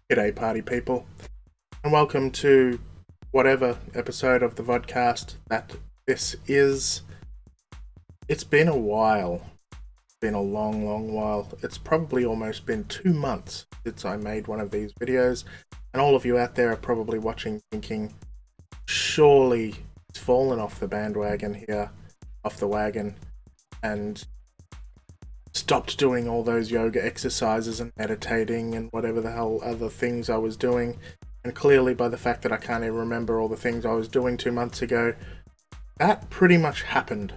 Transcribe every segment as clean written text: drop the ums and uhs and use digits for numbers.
G'day party people, and welcome to whatever episode of the Vodcast that this is. It's been a while. It's been a long while. It's probably almost been 2 months since I made one of these videos, and all of you out there are probably watching thinking, surely it's fallen off the bandwagon here, off the wagon, and stopped doing all those yoga exercises and meditating and whatever the hell other things I was doing. And clearly, by the fact that I can't even remember all the things I was doing 2 months ago, that pretty much happened.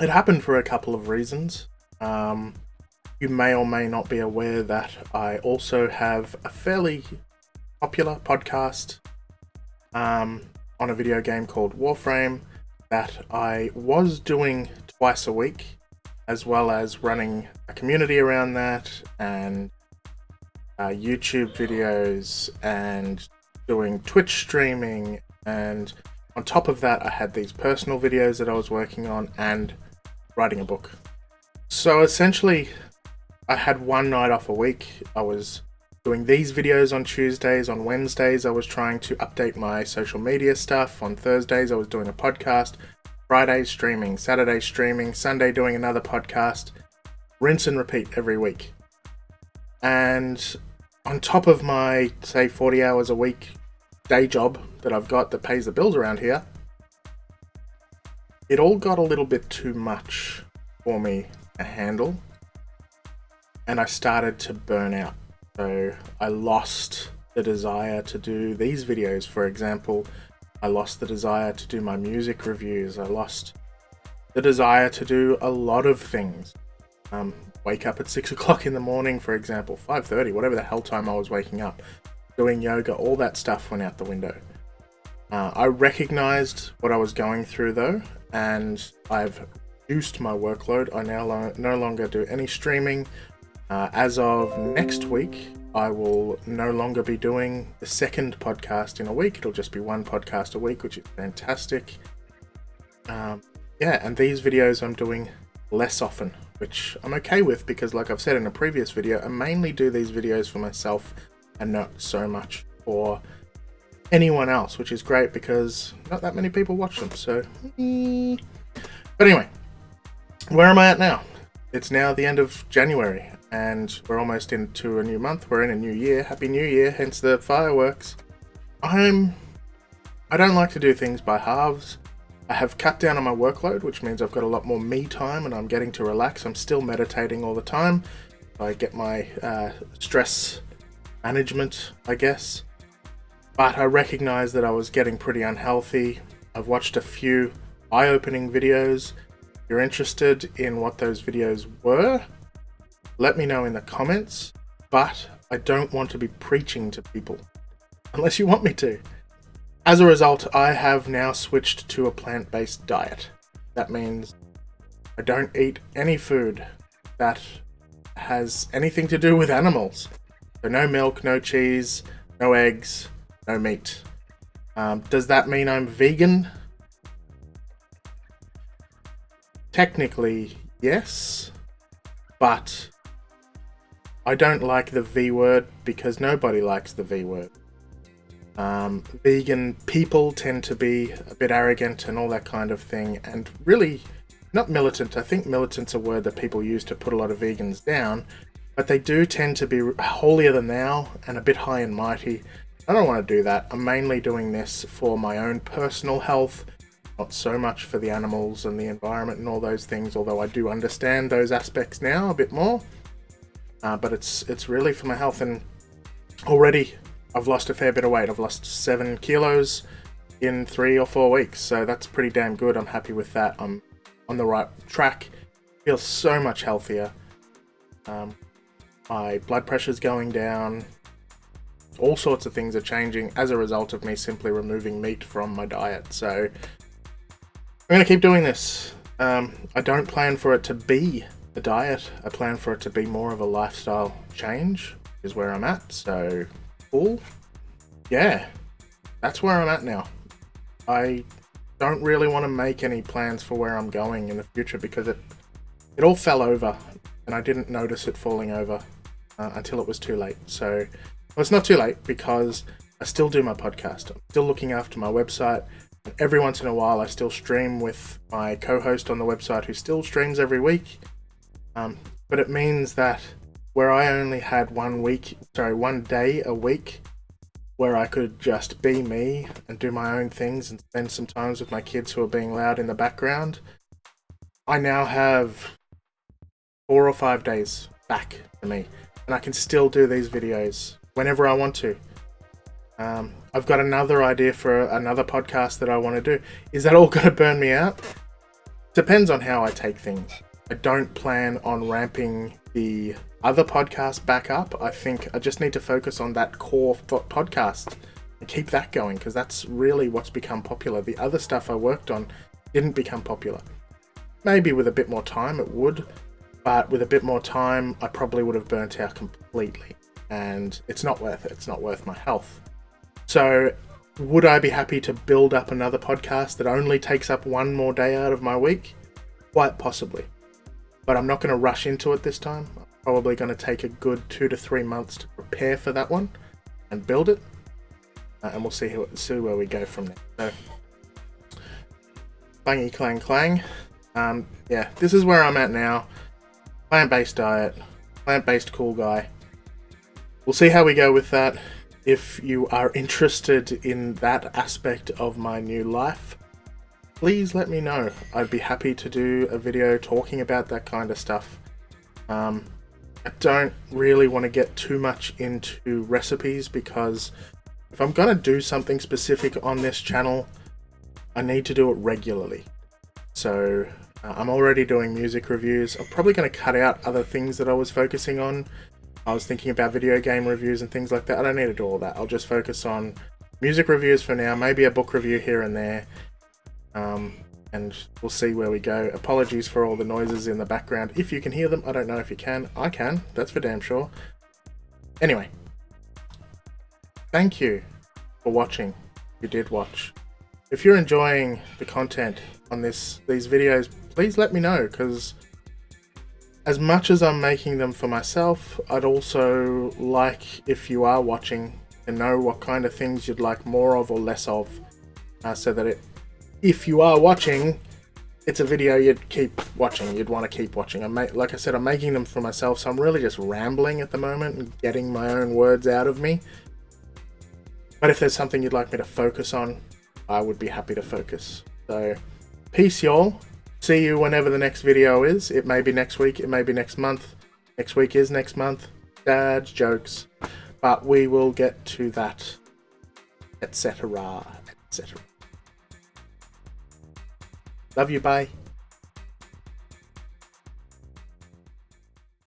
It happened for a couple of reasons. You may or may not be aware that I also have a fairly popular podcast on a video game called Warframe that I was doing twice a week, as well as running a community around that and YouTube videos and doing Twitch streaming. And on top of that, I had these personal videos that I was working on and writing a book. So essentially, I had one night off a week. I was doing these videos on Tuesdays. On Wednesdays, I was trying to update my social media stuff. On Thursdays, I was doing a podcast. Friday streaming, Saturday streaming, Sunday doing another podcast, rinse and repeat every week. And on top of my, say, 40 hours a week day job that I've got that pays the bills around here, it all got a little bit too much for me to handle, and I started to burn out. So I lost the desire to do these videos, for example. I lost the desire to do my music reviews. I lost the desire to do a lot of things. Wake up at 6 o'clock in the morning, for example, 5:30, whatever the hell time I was waking up, doing yoga, all that stuff went out the window. I recognized what I was going through though, and I've reduced my workload. I now no longer do any streaming. As of next week, I will no longer be doing the second podcast in a week. It'll just be one podcast a week, which is fantastic. And these videos I'm doing less often, which I'm okay with because, like I've said in a previous video, I mainly do these videos for myself and not so much for anyone else, which is great because not that many people watch them. So, but anyway, where am I at now? It's now the end of January, and we're almost into a new month. We're in a new year. Happy New Year, hence the fireworks. I don't like to do things by halves. I have cut down on my workload, which means I've got a lot more me time and I'm getting to relax. I'm still meditating all the time. I get my stress management, I guess. But I recognize that I was getting pretty unhealthy. I've watched a few eye-opening videos. If you're interested in what those videos were, let me know in the comments, but I don't want to be preaching to people, unless you want me to. As a result, I have now switched to a plant-based diet. That means I don't eat any food that has anything to do with animals. So no milk, no cheese, no eggs, no meat. Does that mean I'm vegan? Technically, yes, but I don't like the V word because nobody likes the V word. Vegan people tend to be a bit arrogant and all that kind of thing, and really not militant. I think militant's a word that people use to put a lot of vegans down, but they do tend to be holier than thou and a bit high and mighty. I don't want to do that. I'm mainly doing this for my own personal health, not so much for the animals and the environment and all those things, although I do understand those aspects now a bit more. But it's really for my health, and already I've lost a fair bit of weight. I've lost 7 kilos in 3 or 4 weeks, so that's pretty damn good. I'm happy with that. I'm on the right track. Feel so much healthier. My blood pressure's going down. All sorts of things are changing as a result of me simply removing meat from my diet. So I'm going to keep doing this. I don't plan for it to be a diet. I plan for it to be more of a lifestyle change, is where I'm at. So cool. Yeah, that's where I'm at now. I don't really want to make any plans for where I'm going in the future because it it all fell over, and I didn't notice it falling over until it was too late. So Well, it's not too late because I still do my podcast. I'm still looking after my website. And every once in a while, I still stream with my co-host on the website who still streams every week. But it means that where I only had 1 day a week where I could just be me and do my own things and spend some time with my kids who are being loud in the background, I now have 4 or 5 days back to me, and I can still do these videos whenever I want to. I've got another idea for another podcast that I want to do. Is that all going to burn me out? Depends on how I take things. I don't plan on ramping the other podcast back up. I think I just need to focus on that core podcast and keep that going, because that's really what's become popular. The other stuff I worked on didn't become popular. Maybe with a bit more time it would, but with a bit more time I probably would have burnt out completely, and it's not worth it. It's not worth my health. So would I be happy to build up another podcast that only takes up 1 more day out of my week? Quite possibly. But I'm not going to rush into it this time. I'm probably going to take a good 2 to 3 months to prepare for that one and build it. And we'll see where we go from there. So, clangy clang clang. Yeah, this is where I'm at now. Plant-based diet. Plant-based cool guy. We'll see how we go with that. If you are interested in that aspect of my new life, please let me know. I'd be happy to do a video talking about that kind of stuff. I don't really want to get too much into recipes, because if I'm going to do something specific on this channel, I need to do it regularly. So I'm already doing music reviews. I'm probably going to cut out other things that I was focusing on. I was thinking about video game reviews and things like that. I don't need to do all that. I'll just focus on music reviews for now, maybe a book review here and there. And we'll see where we go. Apologies for all the noises in the background. If you can hear them, I don't know if you can. I can, that's for damn sure. Anyway, thank you for watching. If you did watch. If you're enjoying the content on these videos, please let me know, because as much as I'm making them for myself, I'd also like, if you are watching, to know what kind of things you'd like more of or less of, so that if you are watching, it's a video you'd keep watching, you'd want to keep watching. Like I said, I'm making them for myself, so I'm really just rambling at the moment and getting my own words out of me. But if there's something you'd like me to focus on, I would be happy to focus. So, peace y'all. See you whenever the next video is. It may be next week, it may be next month. Next week is next month. Dad's jokes. But we will get to that, etc., etc. Love you, bye.